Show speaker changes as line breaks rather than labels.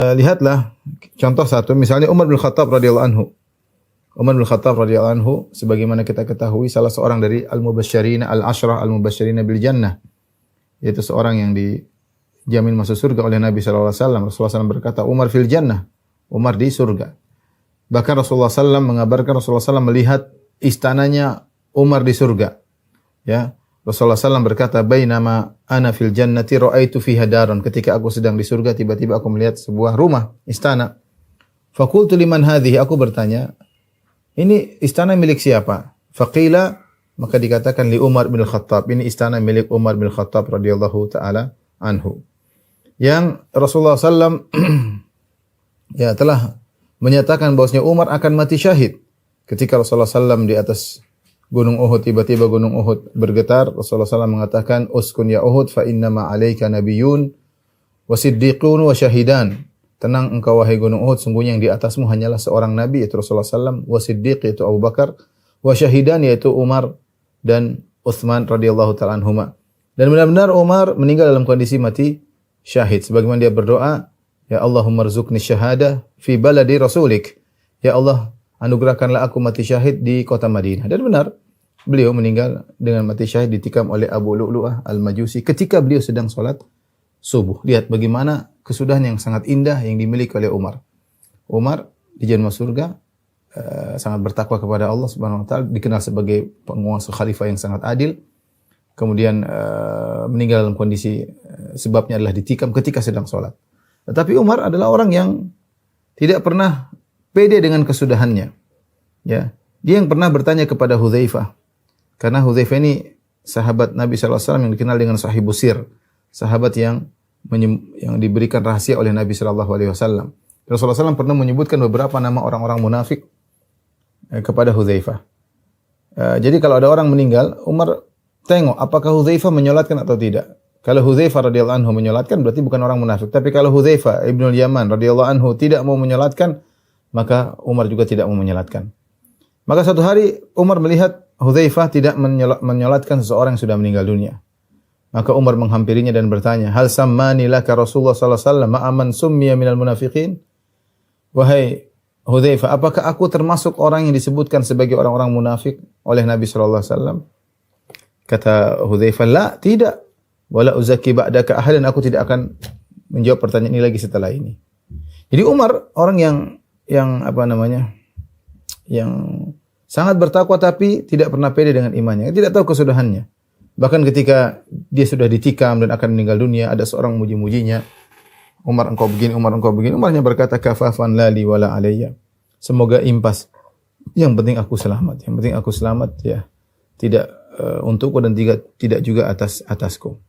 Lihatlah contoh satu, misalnya Umar bin Khattab radhiyallahu anhu. Umar bin Khattab radhiyallahu anhu sebagaimana kita ketahui salah seorang dari al-mubasysyirin al-asyrah al-mubasysyirin bil jannah, yaitu seorang yang dijamin masuk surga oleh Nabi sallallahu alaihi wasallam. Rasulullah SAW berkata, Umar fil jannah, Umar di surga. Bahkan Rasulullah SAW mengabarkan Rasulullah SAW melihat istananya Umar di surga. Ya, Rasulullah SAW berkata, "Bainama ana fil jannati ra'aitu fiha daron." Ketika aku sedang di surga, tiba-tiba aku melihat sebuah rumah, istana. Faqultu liman hadhihi? Aku bertanya, ini istana milik siapa? Faqila, maka dikatakan li Umar bin Khattab. Ini istana milik Umar bin Khattab radhiyallahu taala anhu. Yang Rasulullah SAW ya telah menyatakan bahwasanya Umar akan mati syahid. Ketika Rasulullah SAW di atas Gunung Uhud, tiba-tiba Gunung Uhud bergetar. Rasulullah SAW mengatakan, "Uskun ya Uhud, fa innama 'alaika nabiyyun wa siddiqun wa syahidan." Tenang engkau wahai Gunung Uhud, sungguhnya yang di atasmu hanyalah seorang nabi, yaitu Rasulullah SAW, wa siddiq, yaitu Abu Bakar, wa syahidan, yaitu Umar dan Utsman radhiyallahu ta'ala anhuma. Dan benar-benar Umar meninggal dalam kondisi mati syahid. Sebagaimana dia berdoa, "Ya Allahumma rzuqni syahada fi baladi rasulik." Ya Allah, anugerahkanlah aku mati syahid di kota Madinah. Dan benar, beliau meninggal dengan mati syahid ditikam oleh Abu Lu'lu'ah al-Majusi ketika beliau sedang salat subuh. Lihat bagaimana kesudahan yang sangat indah yang dimiliki oleh Umar. Umar dijamin masuk surga, sangat bertakwa kepada Allah Subhanahu wa taala, dikenal sebagai penguasa khalifah yang sangat adil. Kemudian meninggal dalam kondisi sebabnya adalah ditikam ketika sedang salat. Tetapi Umar adalah orang yang tidak pernah pede dengan kesudahannya. Ya, dia yang pernah bertanya kepada Hudzaifah. Karena Hudzaifah ini sahabat Nabi sallallahu alaihi wasallam yang dikenal dengan sahibus sir, sahabat yang diberikan rahasia oleh Nabi sallallahu alaihi wasallam. Rasulullah SAW pernah menyebutkan beberapa nama orang-orang munafik kepada Hudzaifah. Jadi kalau ada orang meninggal, Umar tengok apakah Hudzaifah menyolatkan atau tidak. Kalau Hudzaifah radhiyallahu anhu menyolatkan berarti bukan orang munafik. Tapi kalau Hudzaifah ibnul Yaman radhiyallahu anhu tidak mau menyolatkan, maka Umar juga tidak mau menyolatkan. Maka suatu hari Umar melihat Hudzaifah tidak menyolatkan seseorang yang sudah meninggal dunia. Maka Umar menghampirinya dan bertanya, "Hal sammani laka Rasulullah sallallahu alaihi wasallam ma'aman summiya minal munafiqin?" Wahai Hudzaifah, apakah aku termasuk orang yang disebutkan sebagai orang-orang munafik oleh Nabi sallallahu alaihi wasallam? Kata Hudzaifah, "La, tidak. Wala uzaki ba'daka ahadan." Aku tidak akan menjawab pertanyaan ini lagi setelah ini. Jadi Umar orang yang apa namanya? Yang sangat bertakwa tapi tidak pernah pede dengan imannya. Tidak tahu kesudahannya. Bahkan ketika dia sudah ditikam dan akan meninggal dunia, ada seorang muji-mujinya. Umar engkau begini, Umar engkau begini. Umarnya berkata, "Kafafan lali wala alayya." Semoga impas. Yang penting aku selamat. Yang penting aku selamat ya. Tidak untukku dan tidak juga atasku.